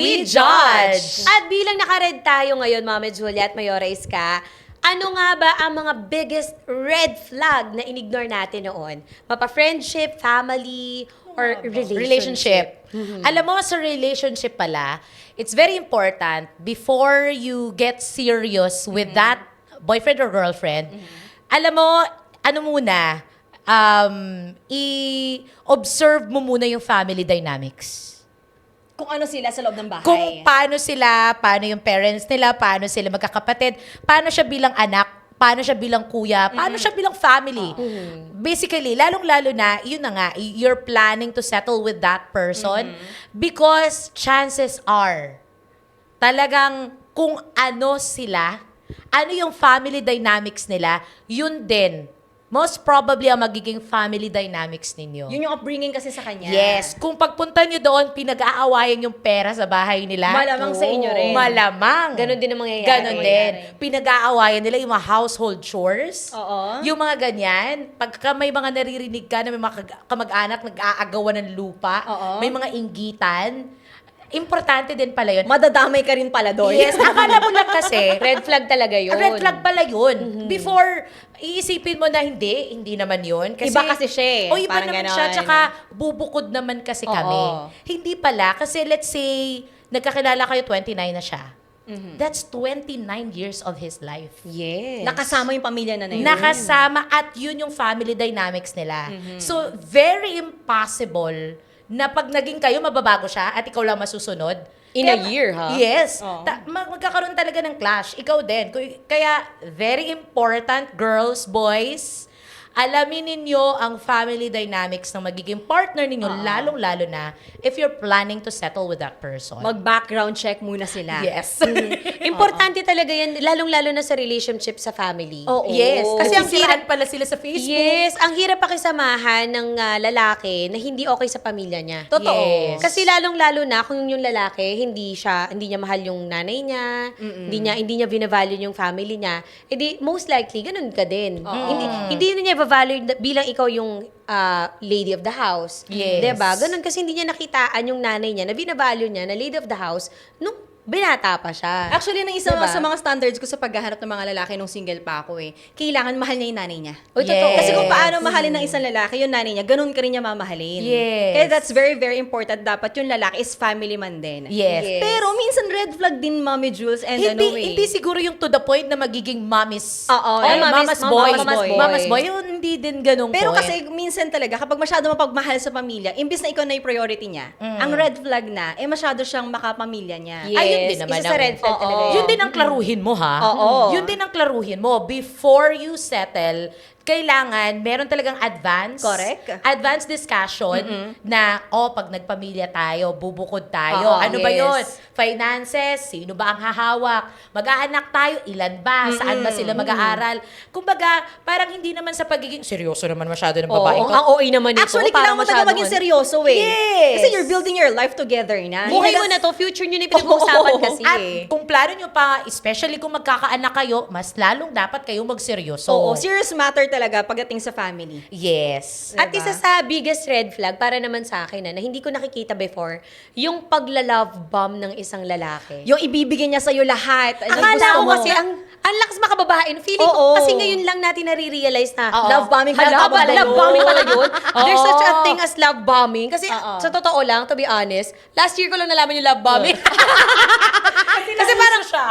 we judge. At bilang naka-red tayo ngayon, Mama Julia at Mayora Iska, ano nga ba ang mga biggest red flag na inignore natin noon? Mapa-friendship, family, or relationship? Alam mo, sa relationship pala, it's very important before you get serious with that boyfriend or girlfriend, alam mo, ano muna, i-observe mo muna yung family dynamics. Kung ano sila sa loob ng bahay. Kung paano sila, paano yung parents nila, paano sila magkakapatid, paano siya bilang anak, paano siya bilang kuya, paano siya bilang family. Basically, lalong-lalo na, yun na nga, you're planning to settle with that person because chances are, talagang kung ano sila, ano yung family dynamics nila, yun din, most probably ang magiging family dynamics ninyo. Yun yung upbringing kasi sa kanya. Yes. Kung pagpunta nyo doon, pinag-aawayan yung pera sa bahay nila. Malamang sa inyo rin. Malamang. Ganon din ang mangyayari. Ganon din. Pinag-aawayan nila yung mga household chores. Oo. Yung mga ganyan. Pagka may mga naririnig ka na may mga kamag-anak nag-aagawan ng lupa, Oo. may mga inggitan, importante din pala yun. Madadamay ka rin pala doon. Yes, akala mo lang kasi, Red flag talaga yun. red flag pala yun. Before, iisipin mo na hindi naman yun. Iba kasi siya eh. O iba Parang naman ganon. siya, tsaka bubukod naman kasi Oo. kami. Hindi pala, kasi let's say, nagkakilala kayo, 29 na siya. That's 29 years of his life. Yes. Nakasama yung pamilya na yun. Nakasama at yun yung family dynamics nila. So, very impossible na pag naging kayo, mababago siya at ikaw lang masusunod. In a year, ha? Yes. Oo. Magkakaroon talaga ng clash. Ikaw din. Kaya, very important, girls, boys, alamin ninyo ang family dynamics ng magiging partner ninyo, lalong-lalo na if you're planning to settle with that person. Mag-background check muna sila. Yes. Importante talaga yan, lalong-lalo na sa relationship sa family. Oo. Yes. Kasi ang Nagsisiraan hirap pala sila sa Facebook. Yes, ang hirap pakisamahan ng lalaki na hindi okay sa pamilya niya. Totoo. Yes. Kasi lalong-lalo na kung yung lalaki hindi niya mahal yung nanay niya, hindi niya binavalue yung family niya, edi most likely ganun ka din. Hindi niya value bilang ikaw yung lady of the house. Yes. 'Di ba? Ganun kasi hindi niya nakitaan yung nanay niya na binavalue niya na lady of the house nung binata pa siya. Actually, nang isa Diba? sa mga standards ko sa paghahanap ng mga lalaki nung single pa ako kailangan mahal niya yung nanay niya. Uy, totoo. Yes. Kasi kung paano mahalin ng isang lalaki yung nanay niya, ganun ka rin niya mamahalin. Yes. Kaya that's very, very important. Dapat yung lalaki is family man din. Yes. Yes. Pero minsan red flag din, Mommy Jules, and Hindi siguro yung to the point na magiging mommy's Oo, or yung mama's boy. mama's boy. Yun, hindi din ganung Pero point. kasi minsan talaga, kapag masyado mapagmahal sa pamilya, imbis na ikaw na yung priority niya, ang red flag na, masyado siyang makapamilya niya. Yes. Ayun din naman Isa sa ang- red flag Oo. talaga yun. Yun din ang klaruhin mo, ha? Oo. Yun din ang klaruhin mo. Before you settle, kailangan, meron talagang Correct. advance discussion na, pag nagpamilya tayo, bubukod tayo. Oo, Ano ba yes. yun? Finances, sino ba ang hahawak? Mag-aanak tayo, ilan ba? Saan ba sila mag-aaral? Kumbaga, parang hindi naman sa pagiging, seryoso naman masyado ng babae Oo, ko. ang OA naman ito. Actually, parang kailangan mo talaga masyadong maging ano. seryoso Yes. Kasi you're building your life together na. Buhay Hindi mo ka- na to, future nyo na yung pinag-uusapan Oo. kasi. At kung plano nyo pa, especially kung magkakaanak kayo, mas lalong dapat kayong magseryoso. Oo, serious matter talaga pagdating sa family. Yes. At Diba? isa sa biggest red flag, para naman sa akin na hindi ko nakikita before, yung pagla-love bomb ng isang lalaki. Yung ibibigay niya sa'yo lahat. Akala ko kasi, ang lakas makababae. Feeling Oo. ko, kasi ngayon lang natin nare-realize na, Oo. Love bombing pala Hala, tawag love doon. bombing pala yun. There's Oo. such a thing as love bombing. Kasi Oo. sa totoo lang, to be honest, last year ko lang nalaman yung love bombing. Kasi parang, siya.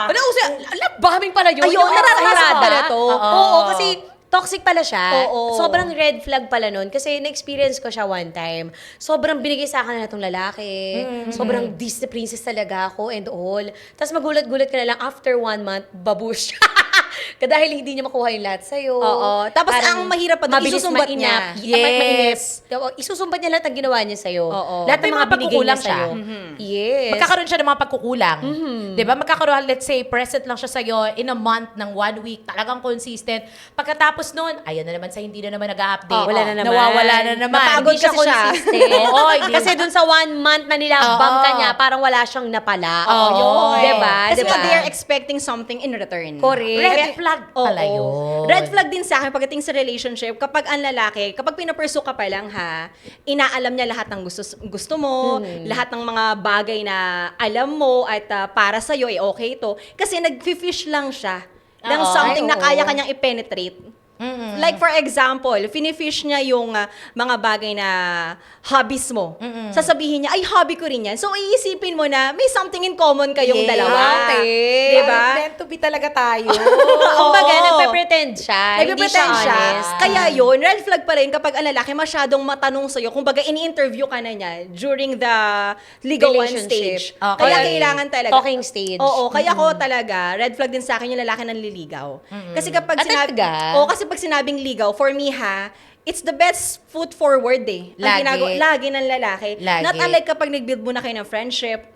love bombing pala yun. Ayun, Yung nararanasan hirada. ko pala to. Oo, kasi toxic pala siya. Oo. Sobrang red flag pala nun. Kasi na-experience ko siya one time. Sobrang binigay sa akin na itong lalaki. Sobrang Disney princess talaga ako and all. Tapos magulat-gulat ka na lang, after 1 month, babush. Dahil hindi niya makuha yung lahat sa'yo. Oo. Tapos Parang ang mahirap pa doon, mabilis isusumbat mainap. niya. Yes. Isusumbat niya lahat ng ginawa niya sa'yo. Oo. Lahat ng May mga mga binigay niya pagkukulang siya. sa'yo. Yes. Magkakaroon siya ng mga pagkukulang. Di ba? Magkakaroon, let's say, present lang siya sa'yo in a month ng 1 week, talagang consistent. Pagkatapos nun, ayan na naman sa hindi na naman nag-a-update. Wala na naman. Nawawala na naman. Napagod Hindi siya kasi siya. consistent. Oo, hindi. Kasi dun sa 1 month na nilabang Oo. ka niya, parang wala siyang napala. Oo. Yun. ba? Kasi Diba? they are expecting something in return. Correct. Red flag pala Oo. yun. Red flag din sa akin pagdating sa relationship, kapag ang lalaki, kapag pinapursue ka pa lang ha, inaalam niya lahat ng gusto mo, lahat ng mga bagay na alam mo at para sa'yo, okay ito. Kasi nag-fish lang siya ng Oo. something Ay, na kaya oo. kanyang i-penetrate. Like for example, finifish niya yung mga bagay na hobbies mo. Sasabihin niya, ay hobby ko rin yan. So iisipin mo na may something in common kayong Yes. dalawa. Okay. Diba? Meant to be talaga tayo. Kumbaga, Oo. nagpe-pretend siya. Hindi siya Nagpe-pretend siya. honest. Kaya yun, red flag pa rin kapag ang lalaki masyadong matanong sa'yo, kumbaga ini-interview ka na niya during the ligawan Relationship. stage. Okay. Kaya kailangan talaga. Talking stage. Oo, kaya ko talaga, red flag din sa akin yung lalaki nanliligaw. Kasi kapag Talaga? kasi pag sinabing ligaw, for me ha, it's the best foot forward eh. Ang Lagi. lagi ng lalaki. Lagi. Not unlike kapag nag-build muna kayo ng friendship,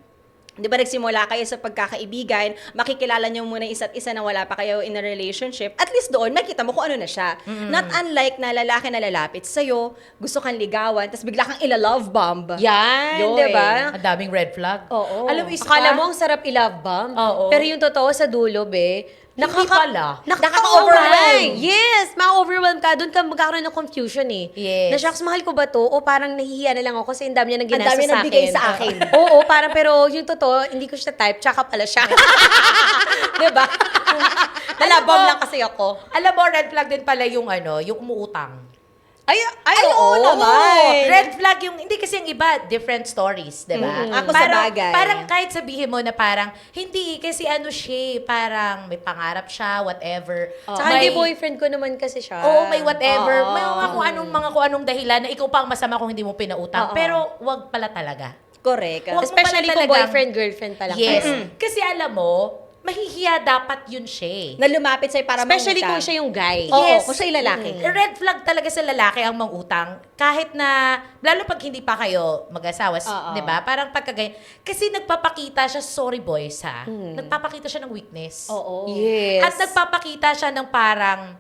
di ba nagsimula kayo sa pagkakaibigan, makikilala niyo muna isa't isa na wala pa kayo in a relationship, at least doon, makita mo kung ano na siya. Not unlike na lalaki na lalapit sa'yo, gusto kang ligawan, tapos bigla kang ila-love bomb. Yan, Yun. di ba? Ang daming red flag. Oo. Alam mo, isa Akala pa- mo ang sarap i-love bomb. Oo. Pero yung totoo sa dulo, be, pala. Nakaka-overwhelm. Yes, ma-overwhelm ka. Doon ka magkakaroon ng confusion eh. Yes. Na shucks, mahal ko ba to? O parang nahihiya na lang ako kasi ang dami niya nang Ang ginasa dami sa akin. nagbigay sa akin. Oo, parang pero yung totoo, hindi ko siya type, tsaka pala siya. diba? Nalabom lang kasi ako. Alam mo, red flag din pala yung yung umuutang. Ay, oo naman. Red flag yung, hindi kasi yung iba, different stories, di ba? Ako sa bagay. Parang kahit sabihin mo na parang, hindi, kasi ano siya, parang may pangarap siya, whatever. Tsaka May- hindi boyfriend ko naman kasi siya. Oo, may whatever. Oo. May kung anong dahilan na ikaw pa ang masama kung hindi mo pinautang. Oo. Pero wag pala talaga. Correct. Wag mo Especially pala kung talagang- boyfriend, girlfriend pala. Yes. kayo. Kasi alam mo, mahihiya dapat yun siya. Na lumapit sa'yo para Especially mangutang. kung siya yung guy. Oo, Yes. kung siya yung lalaki. Red flag talaga sa lalaki ang mangutang. Kahit na, lalo pag hindi pa kayo mag-asawa, Oo. di ba? Parang pagkagay. Kasi nagpapakita siya, sorry boys ha, nagpapakita siya ng weakness. Oo. Yes. At nagpapakita siya ng parang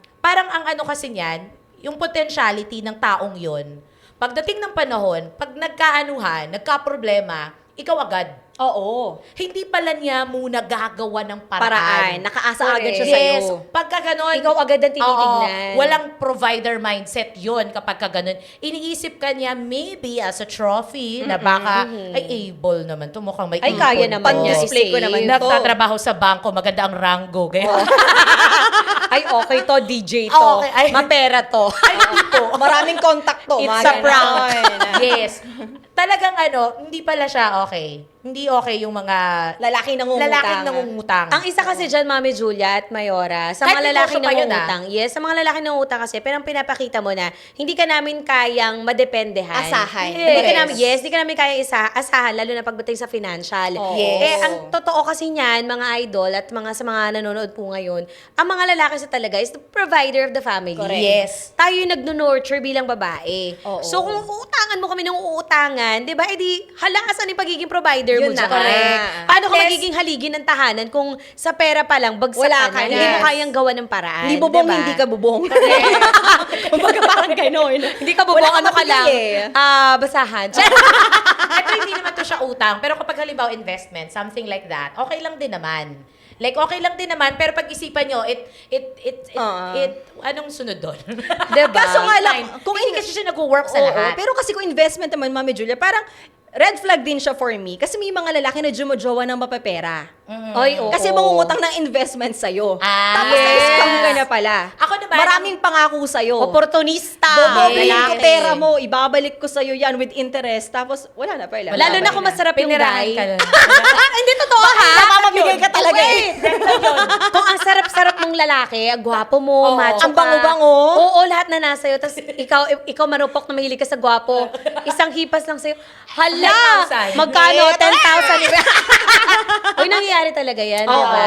ang ano kasi niyan, yung potentiality ng taong yun. Pagdating ng panahon, pag nagkaanuhan, nagka-problema, ikaw agad. Oo. Hindi pala niya muna gagawa ng Paraan. paraan. Nakaasa agad siya Yes, sa'yo. pagka ganon. Ikaw agad ang tinitignan. Oo, walang provider mindset yon kapag ka ganon. Iniisip ka niya maybe as a trophy na baka, ay able naman to, mukhang may Ay, ipon kaya to. naman niya Pan-display ko i-save. naman to. Nagtatrabaho sa bangko, maganda ang rango. Ganyan. Ay, okay to, DJ to. Okay, ay. Mapera to. Ay, hindi po. Maraming contact to. It's mga a ganon. prank. Yes. Talagang hindi pala siya okay. Hindi okay yung mga Lalaking nangungutang. lalaking nangungutang. Ang isa kasi dyan, Mami Julia at Mayora, sa Kahit mga lalaking negosyo pa yun, nangungutang, yes, sa mga lalaking nangungutang kasi, pero ang pinapakita mo na, hindi ka namin kayang madependehan. Asahan. Hindi ka Yes. namin, hindi ka namin kaya asahan, lalo na pagdating sa financial. Oo. Yes. Eh, ang totoo kasi niyan, mga idol at sa mga nanonood po ngayon, ang mga lalaki sa talaga is the provider of the family. Correct. Yes. Tayo yung nagno-nurture bilang babae. Oo. So, kung uutangan mo kami ng uutangan, di ba, edi, hala, asan yung pagiging provider mo Yun na dyan? nga. Paano ka Unless- magiging haligin ng tahanan kung sa pera pa lang, bagsak Wala ka na, ka hindi na. mo kayang gawa ng paraan. Hindi bubong, diba? hindi ka bubong. Kumbaga parang gano'n. Hindi ka bubong, Wala ano ka lang? mabigay eh. Basahan. Ito hindi naman to siya utang. Pero kapag halimbawa investment, something like that, okay lang din naman. Like, okay lang din naman, pero pag-isipan nyo, anong sunod doon? Diba? Kaso nga lang, Kung hindi kasi siya nag-work sa Oo, lahat. pero kasi kung investment naman, Mami Julia, parang red flag din siya for me. Kasi may mga lalaki na jumojowa ng mapapera. Ay, oo. Kasi mangungutang ng investment sa'yo. Ah, Tapos yes. na-scam ka na pala. Ako naman, Maraming pangako sa'yo. Oportunista. Bobobling lalaki. ko pera mo, ibabalik ko sa'yo yan with interest. Tapos, wala na pala. Lalo na kung masarap yung Pinirahan guy. ka nun. Hindi totoo ha. Napapamigay ka talaga eh. Kung ang sarap-sarap mong lalaki, ang gwapo mo, Oo. macho Ang ka. bango-bango. Oo, lahat na nasa iyo. Tapos ikaw marupok na mahilig ka sa gwapo. Isang hipas lang sa'yo. Hala! 10,000. Magkano? Yeah. 10,000. Uy, nangyayari talaga yan, di Oo. ba?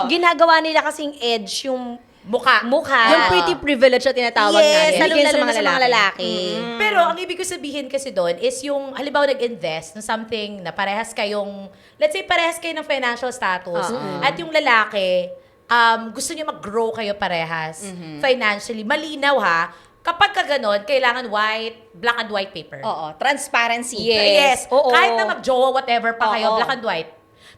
Ginagawa nila kasing edge yung Mukha. mukha. Yung pretty privilege na tinatawag Yes, natin. lalo na sa mga lalaki. Pero ang ibig ko sabihin kasi doon is yung, halimbawa nag-invest ng something na parehas kayong, let's say parehas kayo ng financial status, at yung lalaki, gusto niya mag-grow kayo parehas financially. Malinaw ha, kapag ka ganon, kailangan black and white paper. Oo, transparency. Yes. Oo. Kahit na mag-jowa, whatever pa kayo, Oo. black and white.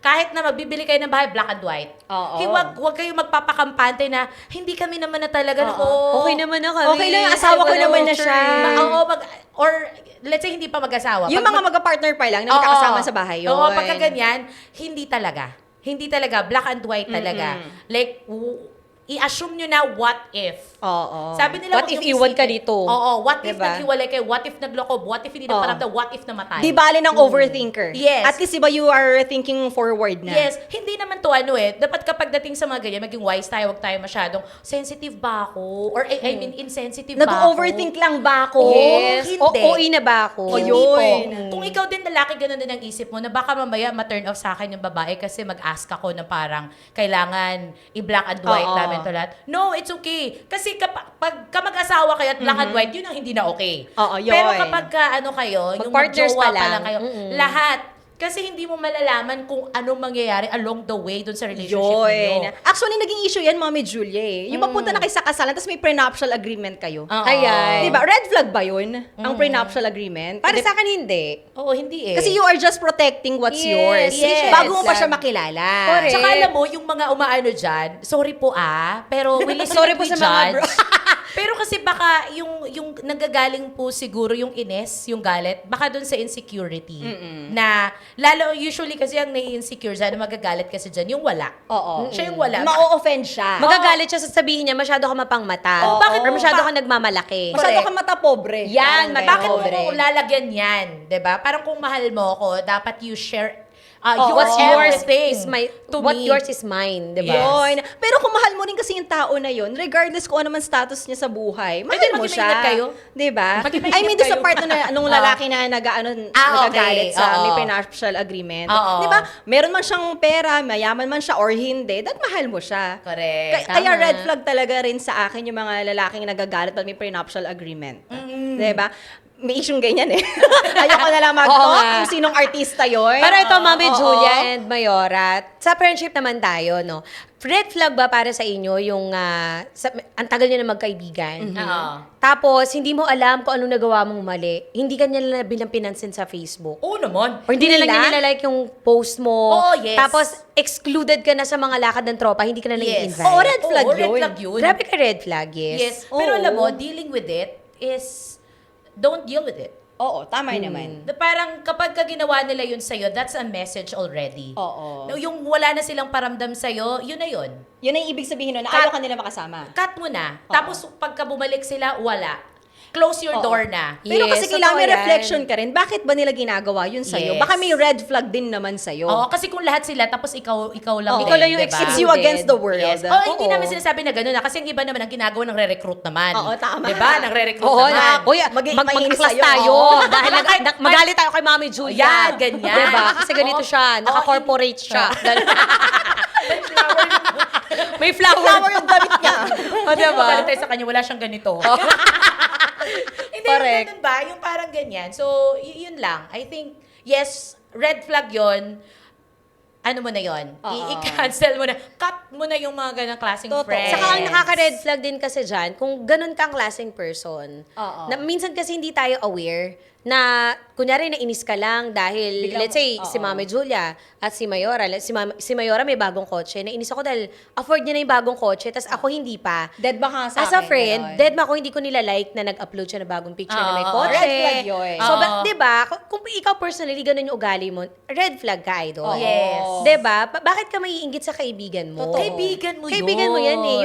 kahit na magbibili kayo ng bahay, black and white. Oo. Wag kayong magpapakampante na, hindi kami naman na talaga, Okay naman na kami. Okay lang, yung asawa ko Wala naman na future siya. eh. Or let's say hindi pa mag-asawa. Yung Pag mga magka-partner pa lang na magkakasama sa bahay, yun. Oo, pagka ganyan, hindi talaga. Hindi talaga. Black and white talaga. Like, i-assume nyo na what if. Oo. Sabi nila, What huwag if niyong iwan ka isipin. dito? Oo, what if Diba? naghiwalay kayo? What if nagloko? What if hindi na paramdam? What if namatay? Di bale ng overthinker. Yes. At least, diba, you are thinking forward na. Yes, hindi naman to dapat kapag dating sa mga ganyan, maging wise tayo, wag tayo masyadong sensitive ba ako? Or I mean, insensitive ba ako? Nag-overthink lang ba ako? Yes. Hindi. OA na ba ako? O, Hindi yun. po. Kung ikaw din lalaki, ganun din ang isip mo, na baka mamaya ma-turn off sa akin yung babae kasi mag-ask ako na parang kailangan i-black and white Oo. namin to lahat. No, it's okay. Kasi pag mag-asawa kayo at black and white, yun ang hindi na okay. Oo, yun. Pero kapag kayo, yung Mag-partners mag-jowa pa pa lang lang. kayo, lahat. Kasi hindi mo malalaman kung anong mangyayari along the way dun sa relationship Yun. niyo. Actually, naging issue yan, Mami Julia eh. Yung papunta na kayo sa kasalan, tapos may prenuptial agreement kayo. Oo. Ayan. Diba? Red flag ba yun? Ang prenuptial agreement? Para sa akin, hindi. Oo, hindi eh. Kasi you are just protecting what's yours. yes. Bago mo pa Flag. siya makilala. Correct. Tsaka alam mo, yung mga umaano dyan, sorry po pero we listen Sorry and po we sa mga judge. Pero kasi baka yung nanggagaling po siguro yung ines, yung galit, baka dun sa insecurity. Na, lalo, usually kasi ang nai-insecure dyan, magagalit kasi dyan, yung wala. Oo. Siya yung wala. Ma-offend siya. Magagalit siya sa sabihin niya, masyado ka mapangmata. Oo, bakit Or mo masyado pa- ka nagmamalaki. Masyado ka mata pobre. Yan, Parang Bakit ganon. mo lalagyan yan? 'Di ba? Parang kung mahal mo ako, dapat you share What's yours everything is my, to what me. yours is mine, di ba? Yun. Pero kung mahal mo rin kasi yung tao na yun, regardless kung ano man status niya sa buhay, mahal Pwede mo maging siya. maingat kayo? Diba? Maging I mean, maingat doon sa kayo. part na nung lalaki na nagagalit okay. sa Oo. may prenuptial agreement. Oo. Diba? Meron man siyang pera, mayaman man siya or hindi, that mahal mo siya. Correct. Kaya Tama. red flag talaga rin sa akin yung mga lalaking nagagalit at may prenuptial agreement. Diba? May isyong ganyan eh. Ayoko na lang Oo mag-talk nga. kung sinong artista yun. Pero ito, Mami Oo. Julia and Mayora, sa friendship naman tayo, no? Red flag ba para sa inyo yung ang tagal nyo na magkaibigan? Oo. Tapos, hindi mo alam kung anong nagawa mong mali. Hindi ka niya bilang pinansin sa Facebook. Oo naman. Or hindi na lang Nila? niya nilalike yung post mo. Oo, yes. Tapos, excluded ka na sa mga lakad ng tropa, hindi ka na Yes. nag-invite. Oo, red flag Oo, red yun. flag yun. Grabe ka red flag, yes. Yes. Pero Oo. alam mo, dealing with it is, don't deal with it. Oo, tama naman. Na parang kapag ka ginawa nila yun sa'yo, that's a message already. Oo. No, yung wala na silang paramdam sa'yo, yun na yun. Yun ang ibig sabihin nun, na Cut. ayaw ka nila makasama. Cut mo na. Oo. Tapos pagka bumalik sila, wala. Close your Oo. door na. Pero Yes, kasi kailangan may totoo yan. reflection ka rin. Bakit ba nila ginagawa yun sa'yo? Yes. Baka may red flag din naman sa'yo. Oo, kasi kung lahat sila, tapos ikaw lang Oo. din, Ikaw lang yung diba? It's you against the world. Yes. Oh, hindi Oo. namin sinasabi na gano'n. Kasi ang iba naman, ang ginagawa ng re-recruit naman. Oo, tama. Diba? Nang re-recruit Oo, naman. uy, Mag-iinis mag-class tayo. tayo. Oo. Dahil magalit tayo kay Mami Julia. Yan, ganyan. Diba? Kasi ganito Oo. siya. Oo, Naka-corporate siya. May Flower flower. yung damit niya. O, diba? Magalit tayo sa kanya, wala siyang ganito. Hindi, Correct. ganun ba? Yung parang ganyan. So, yun lang. I think, yes, red flag yon. Ano mo na yon? Oo. I-cancel mo na. Cut mo na yung mga ganang klaseng Totoo. friends. Saka ang nakaka-red flag din kasi dyan, kung ganun kang klaseng person, Oo. na minsan kasi hindi tayo aware na, kunyari nainis ka lang dahil, Biglang- let's say, si oo. Mami Julia at si Mayora, si Mayora may bagong kotse, nainis ako dahil afford niya na yung bagong kotse, tas ako hindi pa. Dead ba ka sa As akin? a friend, Ganon. dead ma ako, hindi ko nila like na nag-upload siya ng bagong picture na may Oo. kotse. Red flag yun. So, Oo. di ba, kung ikaw personally, ganun yung ugali mo, red flag ka, idol. Oo. Yes. Di ba? Bakit ka maiinggit sa kaibigan mo? Totoo. Kaibigan mo yun. Kaibigan mo yan eh.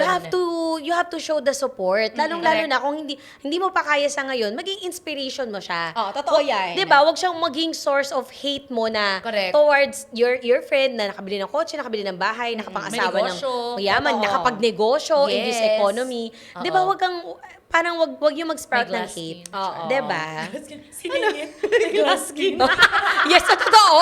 You have to show the support. Lalong-lalo Correct. na kung hindi mo pa kaya sa ngayon, maging inspiration mo siya. Oo, totoo yan. 'Di ba? Huwag siyang maging source of hate mo na Correct. towards your friend na nakabili ng kotse, nakabili ng bahay, nakapang-asawa May ng negosyo. mayaman, Totoo. nakapagnegosyo in this Yes. economy. 'Di ba? Oo. Parang wag yung mag-sprout May ng glass hate. skin. Oo. 'Di ba? Siningin. Glass skin. Yes, sa totoo.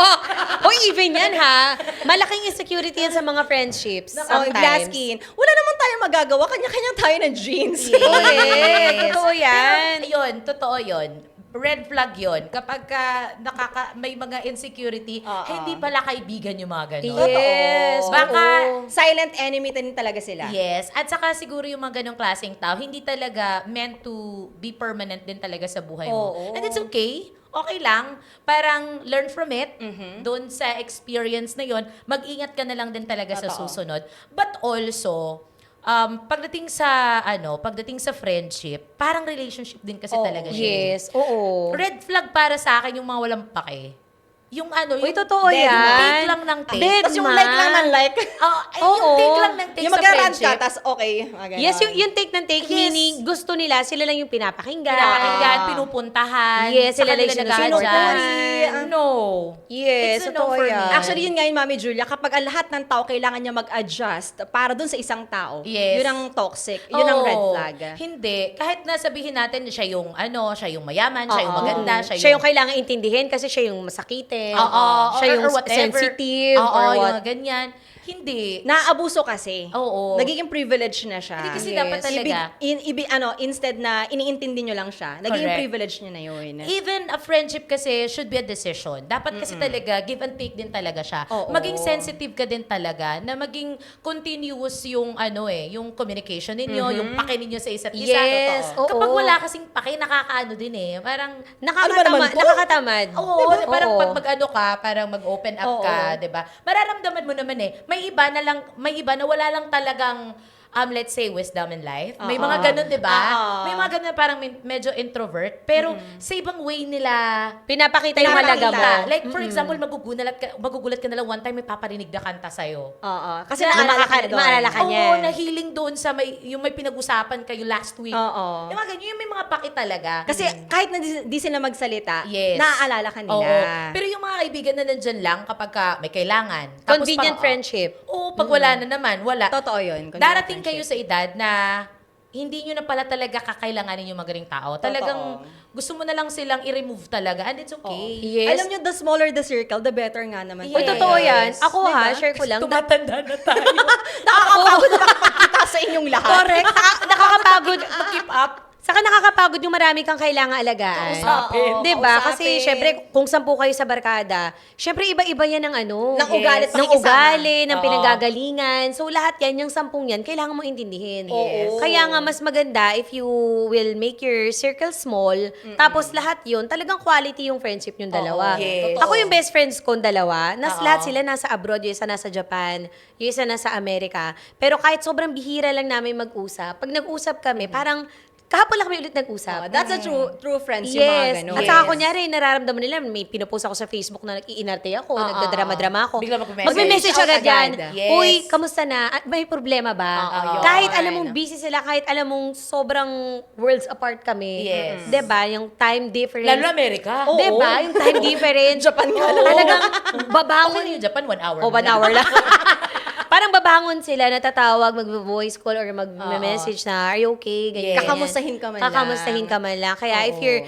O even yan ha. Malaking insecurity yan sa mga friendships. Oh, Sometimes. glass skin. Wala naman tayong magagawa. Kanya-kanya tayo ng jeans. Correct. Totoo yan. Ayun, totoo yun. Red flag yon. Kapag may mga insecurity, Oo. hindi pala kaibigan yung mga ganun. Yes. Baka- oo. Silent enemy din talaga sila. Yes. At saka siguro yung mga ganong klaseng tao, hindi talaga meant to be permanent din talaga sa buhay mo. Oo. And it's okay. okay lang. Parang learn from it. Doon sa experience na yon, mag-ingat ka na lang din talaga sa Totoo. susunod. But also, pagdating sa friendship, parang relationship din kasi talaga siya. Yes, oo. Red flag para sa akin yung mga walang pake. Yung Uy, totoo dead yan. take lang ng take. Dead Tapos yung man. like lang ng like. Yung Oo. take lang ng take Yung sa mag-rant friendship. ka, tas okay. Ganun. Yes, yung take ng take, Yes. meaning gusto nila, sila lang yung pinapakinggan. Pinapakinggan, pinupuntahan. Yes, sa sila lang kanila yung nag-a-adjust. sinusunod. No. Yes, It's a no totoo for me. yan. Actually, yun nga yun, Mami Julia, kapag ang lahat ng tao kailangan niya mag-adjust para dun sa isang tao, Yes. yun ang toxic, yun ang red Oo. flag. Hindi. Kahit na sabihin natin siya yung siya yung mayaman, siya yung Oo. maganda, Siya yung kailangan intindihin kasi siya yung masakitin. Oo, Siya yung or whatever. sensitive Oo, or yung what. mga ganyan. Hindi. Naaabuso kasi. Oo. Nagiging privilege na siya. Hindi kasi Yes. dapat talaga. Instead na iniintindi nyo lang siya, nagiging Correct. privilege nyo na yun. Even a friendship kasi should be a decision. Dapat kasi talaga, give and take din talaga siya. Oo. Maging sensitive ka din talaga, na maging continuous yung yung communication ninyo, yung pake ninyo sa isa't isa. Yes, Totoo. oo. Kapag wala kasing pake, nakakaano din eh. Parang, Nakakatamad. oo, Oo. parang pag mag-ano ka, parang mag-open up ka, 'di ba? Mararamdaman mo naman eh. May iba na wala lang talagang let's say wisdom in life. May mga ganun, 'di ba? Oo. May mga ganun parang medyo introvert, pero sa ibang way nila Pinapakita yung halaga mo. Like for example, magugulat ka na lang one time may paparinig na kanta sa'yo. Oo. Kasi Na- naalala ka na doon. maalala ka niya. Oo, na-healing doon sa yung may pinag-usapan kayo last week. Oo. Yung mga ganyan, yung may mga paki talaga. Kasi kahit na di sila magsalita, Yes. naaalala ka nila. Oo. Pero yung mga kaibigan na nandyan lang kapag may kailangan. Tapos Convenient friendship. Oo, pag wala na naman, wala. Totoo yun. Darating kayo sa edad na hindi nyo na pala talaga kakailanganin yung magaling tao. Talagang gusto mo na lang silang i-remove talaga and it's okay. Yes. Alam nyo, the smaller the circle, the better nga naman. Uy, totoo yan. Yes. Ako ha, Diba? share ko lang. Tumatanda na tayo. Nakakapagod na makapagkita sa inyong lahat. Correct. Nakakapagod. Keep up. Saka nakakapagod yung marami kang kailangan alagaan. Kausapin. Diba? Kausapin. Kasi syempre, kung 10 kayo sa barkada, syempre iba-iba yan ng Ng ugali at ng pakikisama. ugali, ng Oo. pinagagalingan. So lahat yan, yung 10 yan, kailangan mo intindihin. Yes. Kaya nga mas maganda if you will make your circle small, tapos lahat yun, talagang quality yung friendship yung dalawa. Yes. Ako yung best friends kong dalawa, Oo. lahat sila nasa abroad, yung isa nasa Japan, yung isa nasa Amerika. Pero kahit sobrang bihira lang namin mag-usap, pag nag-usap kami, parang kahapon lang kami ulit nag-usap. That's a true friends, yung mga Yes. ganun. At saka kunyari, nararamdaman nila, may pinopost ako sa Facebook na nag-iinarte ako, nagdadrama-drama ako. Bigla magme-message. Magme-message Shout agad yan. agad. Yes. Uy, kamusta na? At may problema ba? Oo, Kahit yun. alam mong busy sila, kahit alam mong sobrang worlds apart kami. Yes. Diba? Yung time difference. Lalo na Amerika. Oo. Diba? Yung time difference. Japan nga lang. Talagang Okay babangon. na yung Japan, 1 hour. O, 1 hour lang. Parang babangon sila, natatawag, mag-voice call or mag-message na, are you okay? Ganyan, Yes. Kakamustahin ka man lang. Kakamustahin ka man lang. Kaya if you're,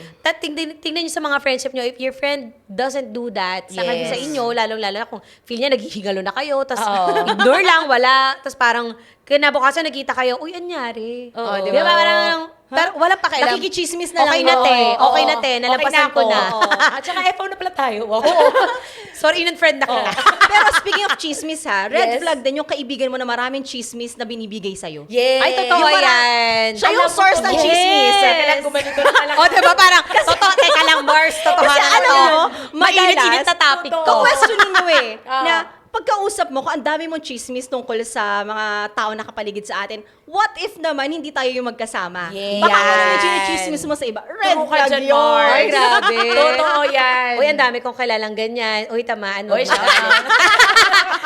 tingnan nyo sa mga friendship nyo, if your friend doesn't do that Yes. sa inyo, lalong-lalo na kung feel niya naghihingalo na kayo, tapos Oo. ignore lang, wala, tapos parang kinabukasan nagkita kayo, uy, anyari? Oo, Di diba? ba? Parang, pero walang pakialam. Nakikichismis na Okay lang. na, te. Oo, Okay na, te. okay Nalampasan ko ako. na. Oo. At saka FO na pala tayo. Wow. Sorry, friend na kita. Pero speaking of chismis ha, red Yes. flag din yung kaibigan mo na maraming chismis na binibigay sa'yo. Yes. Ay, totoo Yung parang- yan. Siya yung Alam mo source to, ng yes. chismis. Kailangan gumanito na lang. O, diba? Parang, totoo, teka lang, Mars, totohanan Kasi alam to. mo, Mainit-init na topic totoo. to. Questionin mo eh. Ah. Na pagkausap mo, kung ang dami mong chismis tungkol sa mga tao na kapaligid sa atin, what if naman hindi tayo yung magkasama? Yes. Baka ano Yan. yung chinichismis mo sa iba? Red True ka flag dyan, yun. Mars. Ay, grabe. Totoo yan. Uy, ang dami kong kilalang ganyan. Uy, tamaan mo. Uy, ba?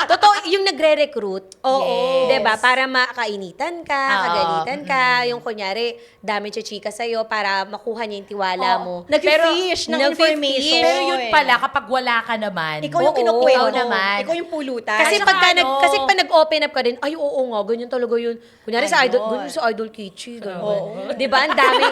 Totoo, yung nagre-recruit. Oo. Diba? Para makainitan ka, Oo. kagalitan ka. Yung kunyari, dami chika sa'yo para makuha niya yung tiwala mo. Nag-fish ng nag-fish. information. Pero yun pala, kapag wala ka naman. Ikaw yung Oo, kinukwento. ikaw naman. Ikaw yung pulutan. Kasi At saka kasi pag nag-open up ka din, ay, oo nga, ganyan talaga yun. Kunyari sa idol, Ayun. ganyan sa idol Kichi, ganyan. Di ba? Ang dami.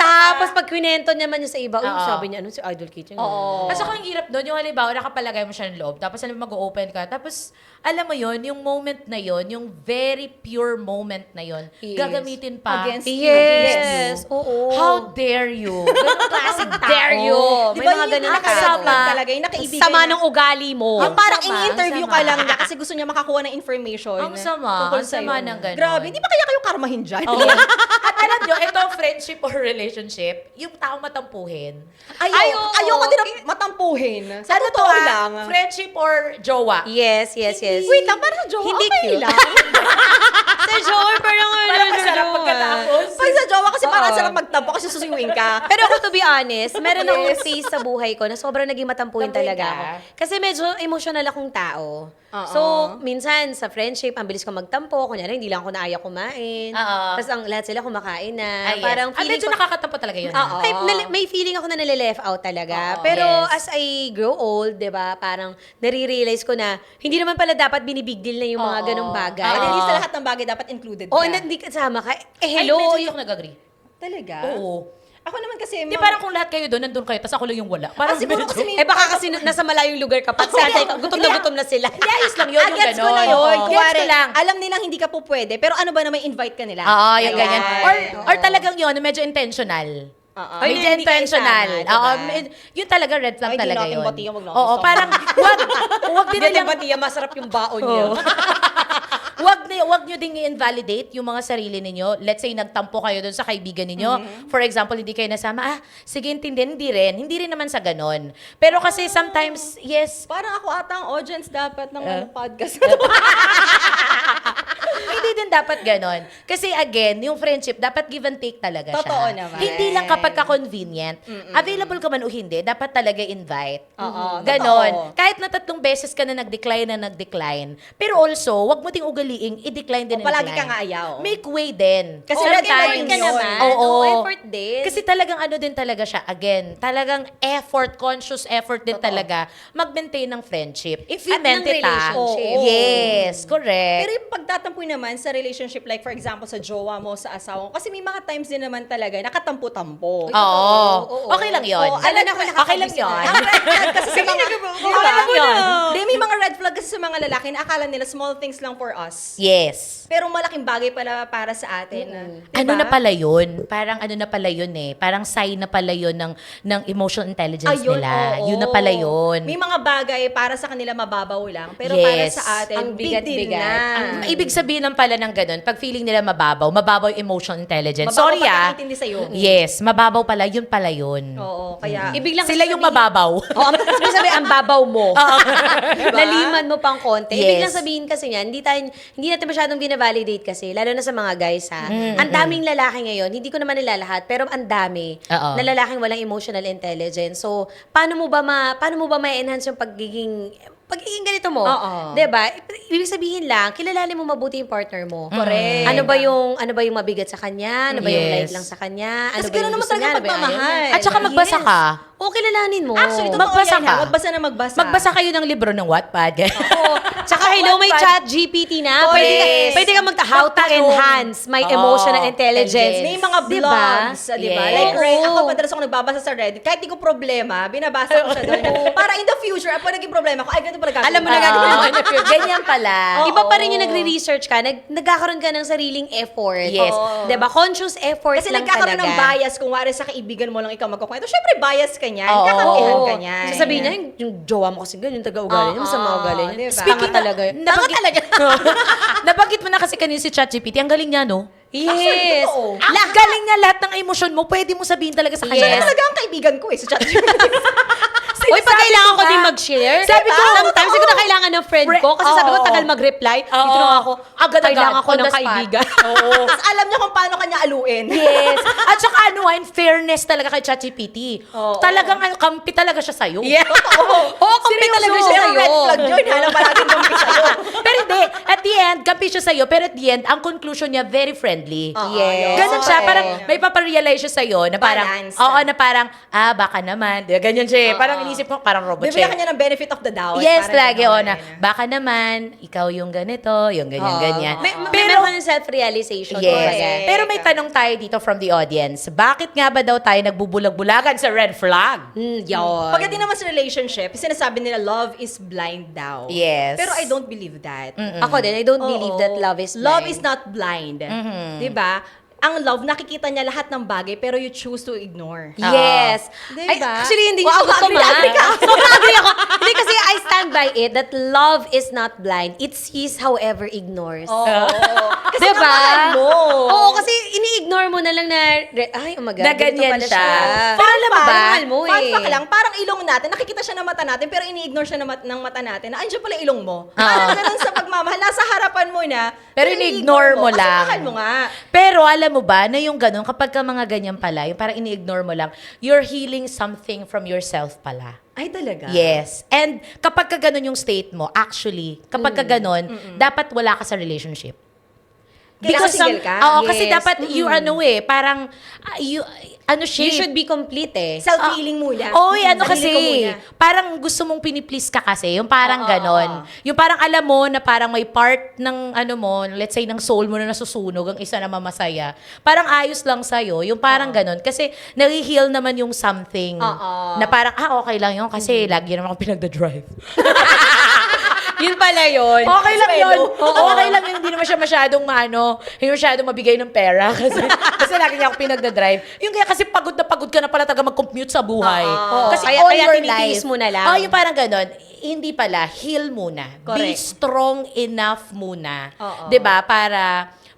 Tapos pag kwento naman niya sa iba, uy, Oo. sabi niya, ano si idol Kichi? Oo. At saka ang hirap doon, yung halimbawa, nakapalagay mo siya ng loob, tapos alam mo, mag-open ka, tapos, alam mo yon yung moment na yon yung very pure moment na yon Yes. gagamitin pa. Against Yes. Oo. How dare you? Ganun klaseng tao. Dare you. Di May ba mga yun ganun yung na nakasama tao. talaga, yung nakaibigan Sama na- ng ugali mo. Yung parang Sama. ini-interview ang ka sama. lang niya kasi gusto niya makakuha ng information. Ang sama, tungkol ang sama sa'yo. ng ganon. Grabe, hindi ba kaya kayo karmahin dyan? Oo. At alam nyo, ito friendship or relationship, yung taong matampuhin. Ayoko din na matampuhin. Sa Ano totoo to, lang. friendship or jowa? Yes, yes, yes. Wait lang, para sa jowa, Hindi okay cute. lang. Sa jowa, parang Parang masarap pagkatapos. Pag sa jowa kasi parang sarap magtampo kasi susuwiin ka. Pero ako, to be honest, meron akong phase sa buhay ko na sobrang naging matampuhin Tampuhin talaga ka? ako. Kasi medyo emotional akong tao. Oo. So, minsan sa friendship, ang bilis ko magtampo. Kunyari, hindi lang ako naaya kumain. Oo. Tapos lahat sila kumakain na. Yes. Parang feeling medyo ko, nakakatampo talaga yun. Oo. ay, may feeling ako na nalileft out talaga. Oo. Pero Yes. as I grow old, 'di ba, parang nare-realize ko na hindi naman pala dapat binibig deal na yung mga Oo. ganong bagay. At Oo. hindi sa lahat ng bagay dapat included ka. Oo, hindi kasama ka. Eh, Ay, hello. medyo hindi ako nag-agree. Talaga? Oo. Ako naman kasi... Hindi, parang kung lahat kayo doon, nandun kayo, tapos ako lang yung wala. Parang siguro medyo- kasi may... Eh baka kasi nasa malayong lugar ka pa. Gutom na sila. Hindi, ayos lang yun, yung Gets ko ganon. na yun. Oo. Kuwari, Gets ko lang. alam nilang hindi ka po pwede, pero ano ba na may invite ka nila? Oo, yung Ayan. ganyan. Or talagang yun, medyo intentional. Oo. Ay, Medyo hindi kayo intentional. sama, Oo, diba? yun talaga red flag Ay, di talaga natin yun. batiyan, wag natin Oo, sama. parang wag din Hindi nilang ba tiya masarap yung baon niya? wag nyo ding i-invalidate yung mga sarili ninyo. Let's say nagtampo kayo doon sa kaibigan ninyo. For example, hindi kayo nasama. Sige, intindihan, hindi rin naman sa ganon. Pero kasi sometimes, yes, Parang ako ata ang audience dapat ng podcast. hindi din dapat ganon. Kasi again, yung friendship, dapat give and take talaga siya. Totoo naman. Hindi lang kapag ka-convenient. Available ka man o hindi, dapat talaga invite. Oo, Ganon. totoo. Kahit na 3 beses ka na nag-decline. Pero also, wag mo ding ugaliing, i-decline din O, and palagi decline. ka nga ayaw. Make way din. Kasi Sometimes- nag-effort ka naman. Oo. Effort din. Kasi talagang ano din talaga siya, again, talagang effort, conscious effort din Totoo. talaga mag-maintain ng friendship. If you At meant ng it, relationship. Yes, correct. Pero yung pagtatampoy naman sa relationship, like for example, sa jowa mo, sa asawa mo, kasi may mga times din naman talaga nakatampo-tampo. Oo. Oo. Okay lang yun. Oo, alam na ako Okay lang yun. Ang red flag kasi sa mga... Okay lang yun. Di, may mga red flag kasi sa mga lalaki na akala nila small things lang for us. Yes. Pero malaking bagay pala para sa atin. Diba? Ano na pala yun? Parang ano na pala yun eh. Parang sign na pala yun ng emotional intelligence Ayun, nila. oo. Yun na pala yun. May mga bagay para sa kanila mababaw lang. Pero para Yes. sa atin, Ang big deal bigat-bigat. na. Ang ibig sabihin ng pala ng ganun, pag feeling nila mababaw yung emotional intelligence. Mababaw Sorry pagkakaintindi sa'yo. Yes, mababaw pala, yun pala yun. Oo, kaya... Ibig lang Sila kasi yung sabihin- mababaw. Oo, sabi ang babaw mo. Diba? Naliman mo pang konti. Ibig Yes. lang sabihin kasi niyan, hindi natin masyadong binavalidate kasi, lalo na sa mga guys ha. Ang daming lalaki ngayon, hindi ko naman nila lahat, pero ang dami Oo. na lalaking walang emotional intelligence. So, paano mo ba ma-enhance yung pagiging ganito mo? Oo. 'Di ba? Ibig sabihin lang, kilalanin mo mabuti yung partner mo. Correct. Ano ba yung mabigat sa kanya? Ano ba yung Yes. light lang sa kanya? Ano Kasi ba yung gano'n naman gusto niya? talaga Ano ba yung ayaw niya? pagmamahal. At saka magbasa Yes. ka. Oo, kilalanin mo. Actually, totoo Magbasa yan, ka. ha? Magbasa na magbasa. Magbasa kayo ng libro ng Wattpad. Oo. Tsaka hello, may Wattpad. chat GPT na. Yes. Pwede ka how to Magtanong. enhance my Oo, emotional intelligence. intelligence. May mga Diba? blogs, di ba? Yes. Like, Oo. ako madalas ako nagbabasa sa Reddit. Kahit di ko problema, binabasa ko siya doon. Para in the future, pag naging problema ko, ay, ganito pala gagawin. Alam mo na ko. gagawin mo. Ganyan pala. Iba pa rin yung nagre-research ka, nagkakaroon ka ng sariling effort. Yes. Oo. Diba? Conscious effort Kasi lang nagkakaroon talaga. ng bias kung wari sa kaibigan mo lang ikaw magkukwento. Syempre, bias ka niyan. Oo. Kakampihan Oo. ka niyan. Sasabihin niya, yung jowa mo kasi ganyan, yung taga-ugali niya, masama ugali niya. diba? Speaking talaga. Nabanggit mo na kasi kanina si ChatGPT. Ang galing niya, no? Yes. totoo. Ang galing niya lahat ng emosyon mo. Pwede mo sabihin talaga sa Yes. kanya. Siya talaga ang kaibigan ko sa ChatGPT. Uy, pag kailangan ko din mag-share, Sabi ko, sometimes siguro na kailangan ng friend ko, kasi sabi ko, Oo. tagal mag-reply, Oo. dito na ako, Agad-agad, kailangan ko on ng the spot. kaibigan. Oo. Tapos alam niya kung paano kanya aluin. Yes. At saka in fairness talaga kay ChatGPT. Oo. Talagang kampi talaga siya sa'yo. Yeah. Oo, kampi Seryoso. talaga siya Pero sa'yo. red flag yun. Hala, palaging kampi sa'yo. Pero hindi, at the end, kampi siya sa'yo, pero at the end, ang conclusion niya, very friendly. Oo, Yes. Ganun siya, Oo. parang may paparealize siya sa'yo na parang, Balance. oo, na parang, baka naman. Ganyan siya. Parang inisip mo, parang robot Bibigyan siya. kanya ng benefit of the doubt. Yes, Parang lagi, gano'n. na, baka naman, ikaw yung ganito, yung ganyan. May Pero, meron ka ng self-realization. yes. Correct. Pero may tanong tayo dito from the audience. Bakit nga ba daw tayo nagbubulag-bulagan sa red flag? Yun. Pagdating naman sa relationship, sinasabi nila love is blind daw. Yes. Pero I don't believe that. Ako din, I don't believe Oo. that love is blind. Love is not blind. Mhm. 'Di ba? ang love, nakikita niya lahat ng bagay, pero you choose to ignore. Yes. Diba? Ay, actually, hindi Wow, ko gusto agree na agree ka. Sobrang agree ako. Hindi kasi I stand by it that love is not blind. It sees however ignores. Oo. Kasi Diba? namahal mo. Oo, kasi ini-ignore mo na lang na, ay, oh my God, Na ganito ganyan pala siya. Pero alam mo ba? Mahal mo Fun eh. fact lang, parang ilong natin, nakikita siya ng mata natin, pero ini-ignore siya ng mata natin, na andiyan pala ilong mo. Parang ganun sa pagmamahal, nasa harapan mo na, Pero ini-ignore mo kasi lang. mahal mo nga. Pero alam mo ba, na yung ganun, kapag ka mga ganyan pala, yung parang ini-ignore mo lang, you're healing something from yourself pala. Ay, talaga? Yes. And kapag ka ganun yung state mo, actually, kapag ka ganun, dapat wala ka sa relationship. Kailangan single ka? Oo, kasi Yes. dapat you parang, ano siya. You should be complete eh. Self-healing muna. Oy, ano Sarili ko kasi, muna. parang gusto mong piniplease ka kasi, yung parang ganon. Yung parang alam mo na parang may part ng ano mo, let's say ng soul mo na nasusunog, ang isa na mamasaya. Parang ayos lang sa'yo, yung parang ganon. Kasi nag-heal naman yung something na parang, okay lang yun kasi lagi naman ako pinagda-drive. Yun pala yun. Okay lang yun. Oo. Okay lang yun. Hindi naman siya masyadong hindi masyadong mabigay ng pera. Kasi lagi niya ako pinagdadrive. Yung kaya kasi pagod ka na pala taga mag-commute sa buhay. Oo. Kasi Kaya- all kaya your tinitiis life. mo na lang. Yung parang ganon. Hindi pala. Heal muna. Be Correct. strong enough muna. Oo. 'Di ba?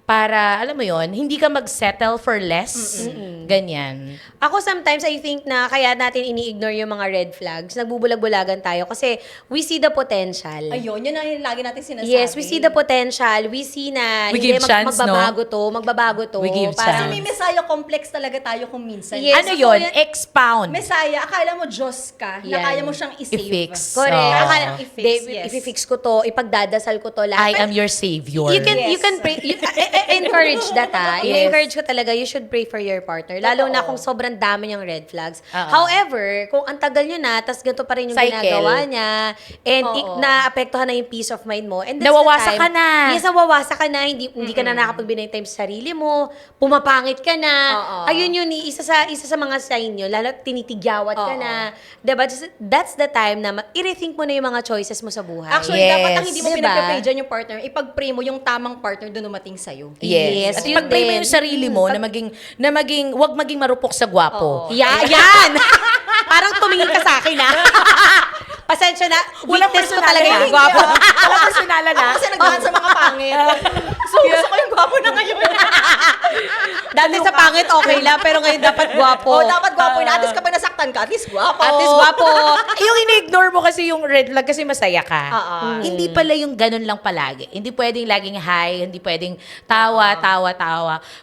Para, alam mo yon, hindi ka mag-settle for less. Ganyan. Ako sometimes I think na kaya natin ini-ignore yung mga red flags. Nagbubulag-bulagan tayo kasi we see the potential. Ayun, yun ang lagi natin sinasabi. Yes, we see the potential. We see na We hindi give chance, magbabago to. We give Kasi chance. may Messiah complex talaga tayo kung minsan. Yes. Ano so yon? yan- Expound. Messiah, akala mo Diyos ka, na Yan. kaya mo siyang i-save. I-fix. Correct. Oo. Akala, I-fix, yes. i-fix ko to, ipagdadasal ko to lahat. I am your savior. You can Yes. pray, encourage that Yes. encourage ko talaga, you should pray for your partner. Lalo na kung sobrang dami niyang red flags. Oo. However, kung ang tagal niyo na, tas ganito pa rin yung Cycle. ginagawa niya, and Oo. naapektuhan na yung peace of mind mo, and that's Nawawasak the time, ka na. Yes, nawawasak ka na, hindi ka na nakapagbigay ng time sa sarili mo, pumapangit ka na. Oo. Ayun yun, isa sa mga sign yun, lalo tinitigawat ka Oo. na. Diba? That's the time na i-rethink mo na yung mga choices mo sa buhay. Actually, Yes. dapat ang hindi mo Diba? pinag-pray dyan yung partner, ipag-pray mo yung tamang partner doon dumating sa'yo. Yes. At Yun pag-pray mo din. yung sarili mo na wag maging marupok sa gwapo. Oo. Yan! Parang tumingin ka sa akin, ha? Pasensya na. Weakness ko talaga yung gwapo. Walang personalan Ako kasi nagdaan sa mga pangit. So, gusto ko yung gwapo na ngayon. Dati sa pangit, okay lang. Pero ngayon dapat gwapo. Oh, dapat gwapo na. At least kapag nasaktan ka, at least gwapo. At least gwapo. Yung ini-ignore mo kasi yung red flag kasi masaya ka. Oo. Hindi pala yung ganun lang palagi. Hindi pwedeng laging high, hindi pwedeng tawa.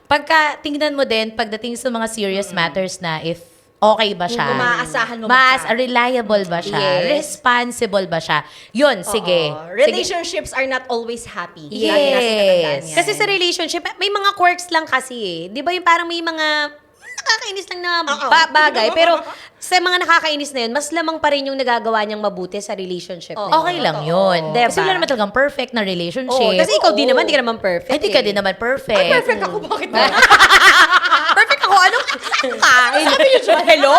Pagka tingnan mo din, pagdating sa mga serious matters na if okay ba siya? Kung maaasahan mo ba siya? Reliable ba siya? Yes. Responsible ba siya? Yun, sige. Oo. Relationships are not always happy. Yes. Lagi natin tatandaan yan. Kasi sa relationship, may mga quirks lang kasi eh. Di ba yung parang may mga nakakainis lang na bagay. Pero sa mga nakakainis na yun, mas lamang pa rin yung nagagawa niyang mabuti sa relationship na yun. Okay lang yun. Diba? Kasi wala naman talagang perfect na relationship. Oo, kasi ikaw din naman, di ka naman perfect. Hindi ka din naman perfect. Ay, perfect ako. Bakit ba? Perfect ako. Anong ka? Sabi niyo siya, hello?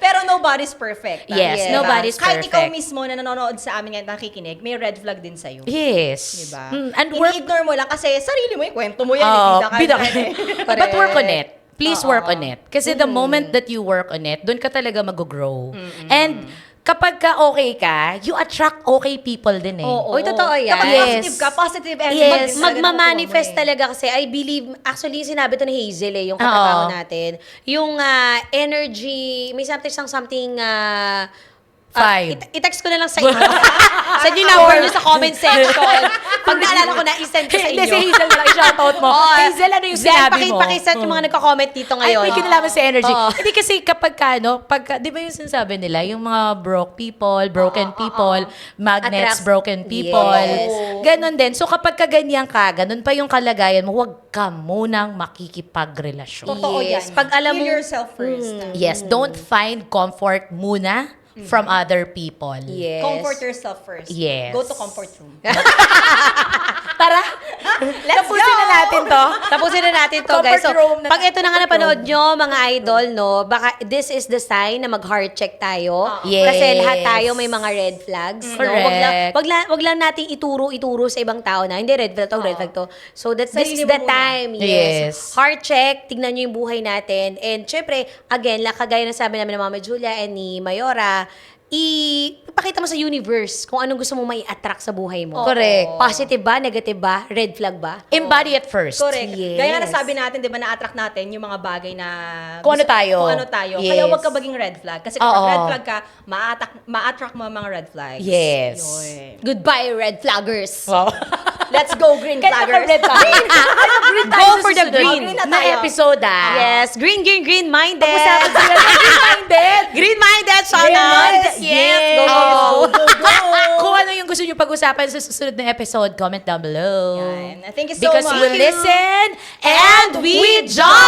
Pero nobody's perfect. Yes, Diba? nobody's Kahit perfect. ikaw mismo na nanonood sa amin ngayon nakikinig, may red flag din sa'yo. Yes. Diba? And work Ini-ignore mo lang kasi sarili mo yung kwento mo yan. bida ka. Correct. But work on it. Please work on it. Kasi the moment that you work on it, doon ka talaga mag-grow. And kapag ka okay ka, you attract okay people din eh. Oy, totoo yan. Kapag Yes. positive ka, positive energy. Yes. din talaga Magmamanifest nakukuha mo talaga kasi I believe, actually yung sinabi to ni Hazel yung katrabaho Oo. natin, yung energy, may something Five. i-text ko na lang sa inyo. Send yung number nyo sa comment section. Pag naalala ko na, i-send ko sa inyo. Hindi, si Hazel na lang i-shoutout mo. Oh, Hazel, ano yung sinabi mo? Pakisend yung mga nagko-comment dito Ay, ngayon. may kinalaman sa energy. Oo. Hindi kasi kapag di ba yung sinasabi nila, yung mga broke people, broken people, magnets, Attracts- broken people. Yes. Ganon din. So kapag kaganyan ka, ganon pa yung kalagayan mo, huwag ka munang makikipagrelasyon. Totoo Yes. yan. Pag alam Heal mo- yourself first. Yes, don't find comfort muna from other people. Yes. Comfort yourself first. Yes. Go to comfort room. Tara, tapusin na natin to. Tapusin na natin to, Comfort guys. So, room na- pag ito na nga comfort napanood room. nyo, mga idol, no, baka this is the sign na mag-heart check tayo. Yes. Kasi lahat tayo may mga red flags. No? Correct. Wag lang nating ituro sa ibang tao na, hindi, red flag to, red flag to. So, this Sarili is mo the muna. time. Yes. Heart check, tignan nyo yung buhay natin. And syempre, again, kagaya na sabi namin ng Mama Julia and ni Mayora, ipakita mo sa universe kung anong gusto mo mai-attract sa buhay mo. Correct. Positive ba? Negative ba? Red flag ba? Embody it first. Correct. Yes. Gaya nga nasabi natin, di ba, na-attract natin yung mga bagay na... Kung ano tayo. Kung ano tayo. Yes. Kaya wag ka maging red flag. Kasi kapag Oo. red flag ka, ma-attract mo ang mga red flags. Yes. Yun. Goodbye, red flaggers. Wow. Let's go, green Kaya flaggers. red tayo. Green tayo Go sa for the susunod green. Green na na tayo. episode, Yes, green-minded. Pag-usapan sila ng green-minded. Green-minded, sana. Green-minded. Yes, go, Oo. go, go. Kung ano yung gusto nyo pag-usapan sa susunod na episode, comment down below. Yan. Thank you so Because much. we listen and we judge!